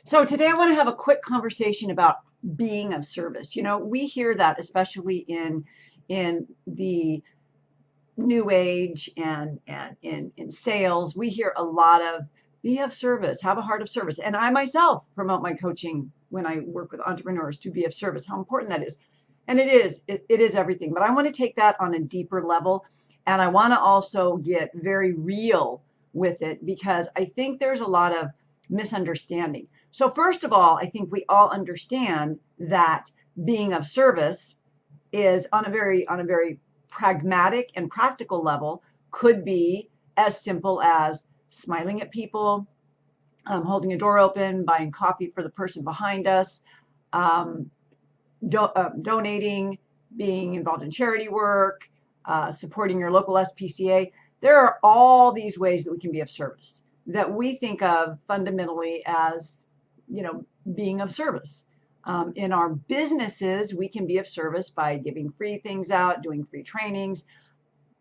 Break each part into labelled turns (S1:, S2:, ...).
S1: So today I want to have a quick conversation about being of service. You know, we hear that especially in the new age and in sales. We hear a lot of be of service, have a heart of service. And I myself promote my coaching when I work with entrepreneurs to be of service, how important that is. And it is everything. But I want to take that on a deeper level. And I want to also get very real with it because I think there's a lot of misunderstanding. So first of all, I think we all understand that being of service is on a very pragmatic and practical level could be as simple as smiling at people, holding a door open, buying coffee for the person behind us, donating, being involved in charity work, supporting your local SPCA. There are all these ways that we can be of service that we think of fundamentally as, you know, being of service. In our businesses, we can be of service by giving free things out, doing free trainings,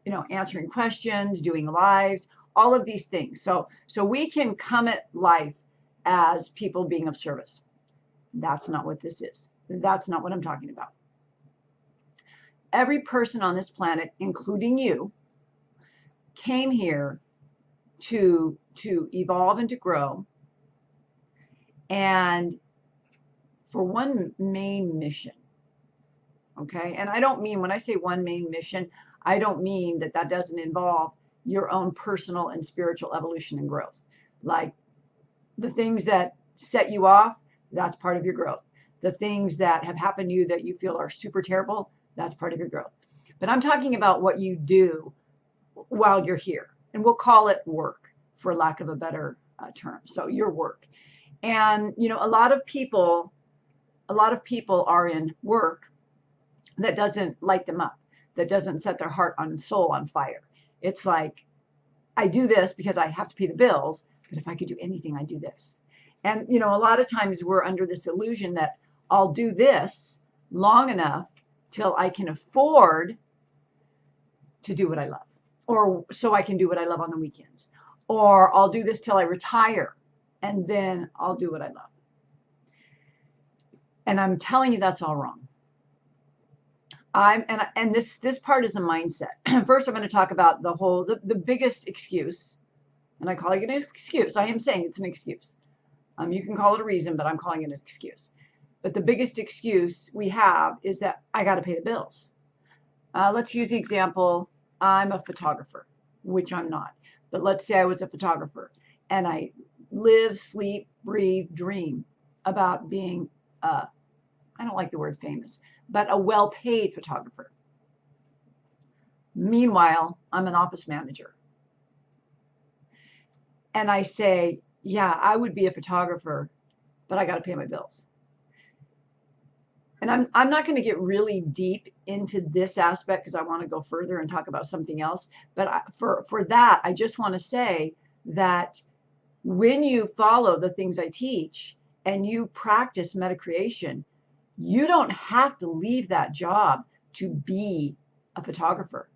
S1: you know, answering questions, doing lives, all of these things. So we can come at life as people being of service. That's not what this is. That's not what I'm talking about. Every person on this planet, including you, came here to evolve and to grow, and for one main mission. Okay, and I don't mean, when I say one main mission, I don't mean that doesn't involve your own personal and spiritual evolution and growth. Like the things that set you off, that's part of your growth. The things that have happened to you that you feel are super terrible, that's part of your growth. But I'm talking about what you do while you're here, and we'll call it work for lack of a better term. So your work. And you know, a lot of people are in work that doesn't light them up, that doesn't set their heart and soul on fire. It's like, I do this because I have to pay the bills, but if I could do anything, I do this. And you know, a lot of times we're under this illusion that I'll do this long enough till I can afford to do what I love, or so I can do what I love on the weekends, or I'll do this till I retire and then I'll do what I love. And I'm telling you, that's all wrong. This part is a mindset. First, I'm going to talk about the biggest excuse, and I call it an excuse. I am saying it's an excuse. You can call it a reason, but I'm calling it an excuse. But the biggest excuse we have is that I got to pay the bills. Let's use the example. I'm a photographer, which I'm not. But let's say I was a photographer, and I live, sleep, breathe, dream about being I don't like the word famous, but a well-paid photographer. Meanwhile, I'm an office manager. And I say, yeah, I would be a photographer, but I got to pay my bills. And I'm not going to get really deep into this aspect because I want to go further and talk about something else. But for that, I just want to say that when you follow the things I teach and you practice meta creation, you don't have to leave that job to be a photographer.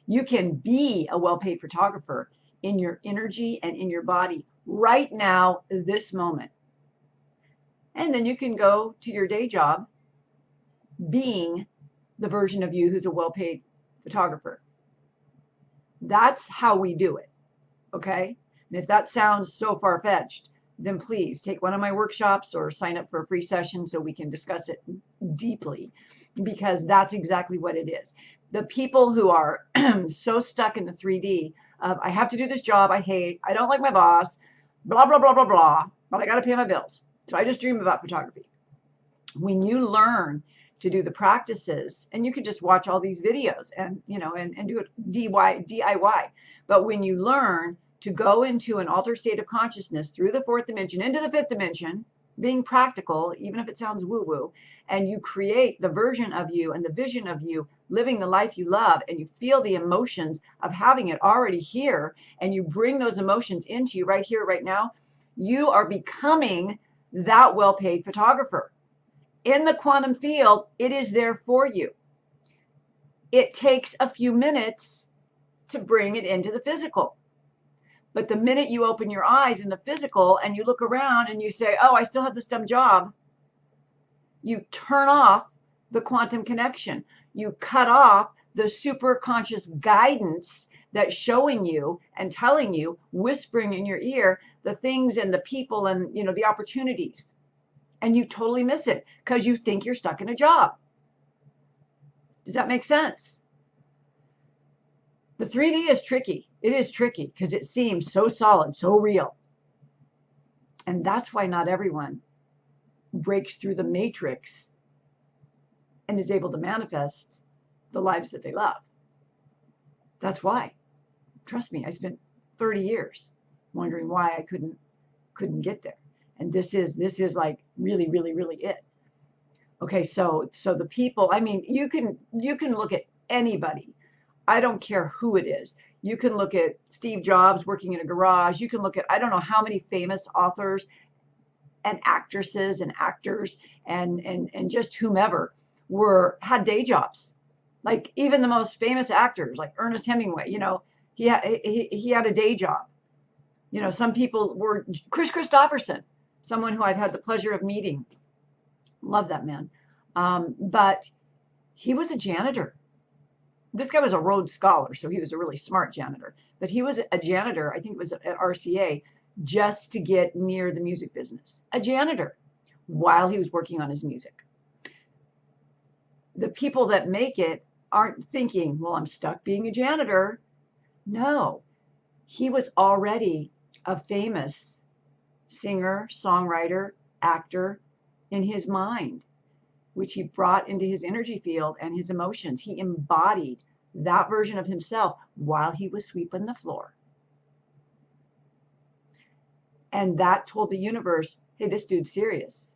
S1: You can be a well-paid photographer in your energy and in your body right now, this moment. And then you can go to your day job being the version of you who's a well-paid photographer. That's how we do it. Okay? And if that sounds so far-fetched, then please take one of my workshops or sign up for a free session so we can discuss it deeply, because that's exactly what it is. The people who are so stuck in the 3D of, I have to do this job I hate, I don't like my boss, blah, blah, blah, blah, blah, but I got to pay my bills. So I just dream about photography. When you learn to do the practices, and you could just watch all these videos and, you know, and do it DIY. But when you learn to go into an altered state of consciousness through the fourth dimension into the fifth dimension, being practical, even if it sounds woo-woo, and you create the version of you and the vision of you living the life you love, and you feel the emotions of having it already here, and you bring those emotions into you right here, right now, you are becoming that well-paid photographer. In the quantum field, it is there for you. It takes a few minutes to bring it into the physical. But the minute you open your eyes in the physical and you look around and you say, oh, I still have this dumb job, you turn off the quantum connection. You cut off the super conscious guidance that's showing you and telling you, whispering in your ear, the things and the people and, the opportunities. And you totally miss it because you think you're stuck in a job. Does that make sense? The 3D is tricky. It is tricky because it seems so solid, so real. And that's why not everyone breaks through the matrix and is able to manifest the lives that they love. That's why. Trust me, I spent 30 years wondering why I couldn't get there. And this is like really, really, really it. Okay, so the people, I mean, you can look at anybody. I don't care who it is. You can look at Steve Jobs working in a garage. You can look at, I don't know how many famous authors and actresses and actors and just whomever had day jobs. Like even the most famous actors, like Ernest Hemingway, he had a day job. Some people were Chris Christopherson, someone who I've had the pleasure of meeting. Love that man. But he was a janitor. This guy was a Rhodes Scholar, so he was a really smart janitor. But he was a janitor, I think it was at RCA, just to get near the music business. A janitor, while he was working on his music. The people that make it aren't thinking, well, I'm stuck being a janitor. No, he was already a famous singer, songwriter, actor in his mind, which he brought into his energy field and his emotions. He embodied that version of himself while he was sweeping the floor. And that told the universe, hey, this dude's serious.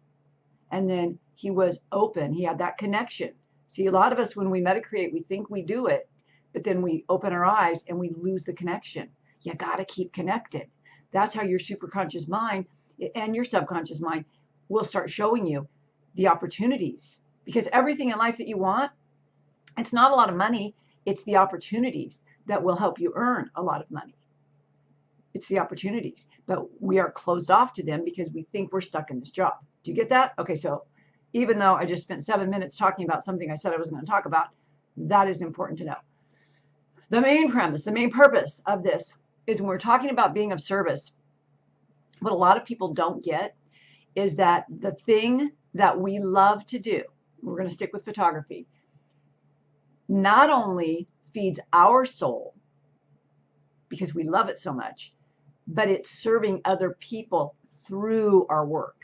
S1: And then he was open. He had that connection. See, a lot of us, when we medicreate, we think we do it, but then we open our eyes and we lose the connection. You got to keep connected. That's how your superconscious mind and your subconscious mind will start showing you the opportunities. Because everything in life that you want, it's not a lot of money. It's the opportunities that will help you earn a lot of money. It's the opportunities. But we are closed off to them because we think we're stuck in this job. Do you get that? Okay, so even though I just spent 7 minutes talking about something I said I wasn't going to talk about, that is important to know. The main premise, the main purpose of this is when we're talking about being of service, what a lot of people don't get is that the thing that we love to do, we're going to stick with photography, not only feeds our soul because we love it so much, but it's serving other people through our work.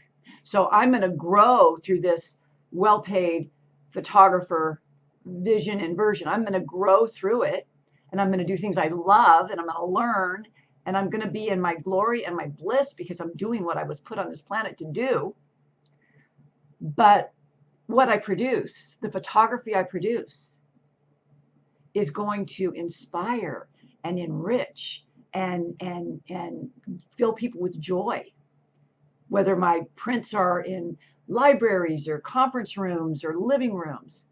S1: So I'm going to grow through this well-paid photographer vision and version. I'm going to grow through it, and I'm going to do things I love, and I'm going to learn, and I'm going to be in my glory and my bliss because I'm doing what I was put on this planet to do. But what I produce, the photography I produce, is going to inspire and enrich and fill people with joy. Whether my prints are in libraries or conference rooms or living rooms.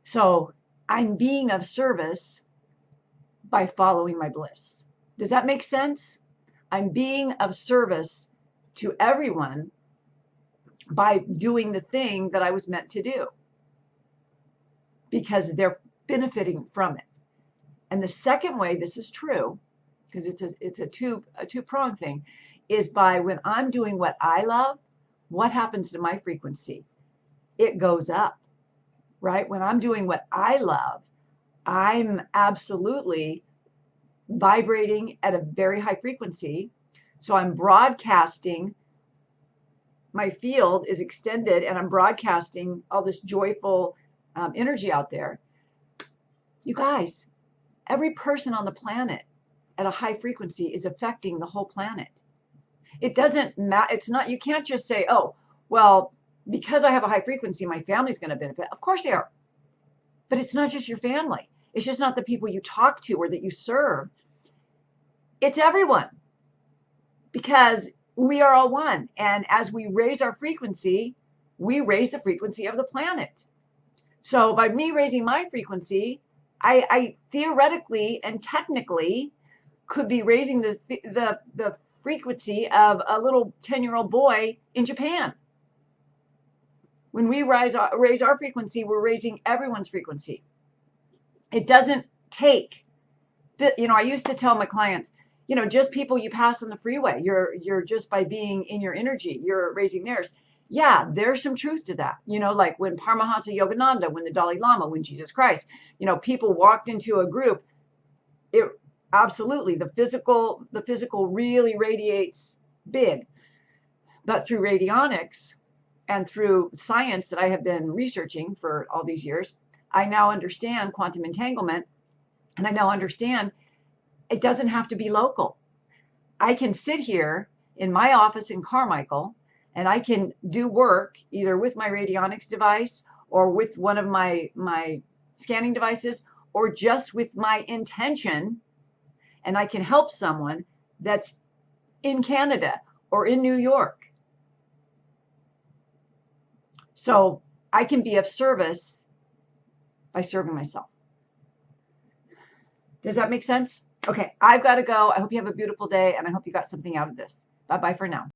S1: So I'm being of service by following my bliss. Does that make sense? I'm being of service to everyone by doing the thing that I was meant to do because they're benefiting from it. And the second way this is true, because it's a two-pronged thing, is by when I'm doing what I love, what happens to my frequency? It goes up, right? When I'm doing what I love, I'm absolutely vibrating at a very high frequency. So I'm broadcasting, my field is extended and I'm broadcasting all this joyful energy out there. You guys, every person on the planet at a high frequency is affecting the whole planet. It doesn't matter. It's not, you can't just say, oh, well, because I have a high frequency, my family's going to benefit. Of course they are. But it's not just your family. It's just not the people you talk to or that you serve. It's everyone. Because we are all one. And as we raise our frequency, we raise the frequency of the planet. So by me raising my frequency, I theoretically and technically could be raising the frequency of a little 10-year-old boy in Japan. When we raise our frequency, we're raising everyone's frequency. It doesn't take, I used to tell my clients, just people you pass on the freeway, you're just by being in your energy, you're raising theirs. Yeah, there's some truth to that. Like when Paramahansa Yogananda, when the Dalai Lama, when Jesus Christ, people walked into a group, it absolutely, the physical really radiates big. But through radionics and through science that I have been researching for all these years, I now understand quantum entanglement, and I now understand it doesn't have to be local. I can sit here in my office in Carmichael, and I can do work either with my radionics device or with one of my scanning devices, or just with my intention, and I can help someone that's in Canada or in New York. So I can be of service by serving myself. Does that make sense? Okay, I've got to go. I hope you have a beautiful day, and I hope you got something out of this. Bye-bye for now.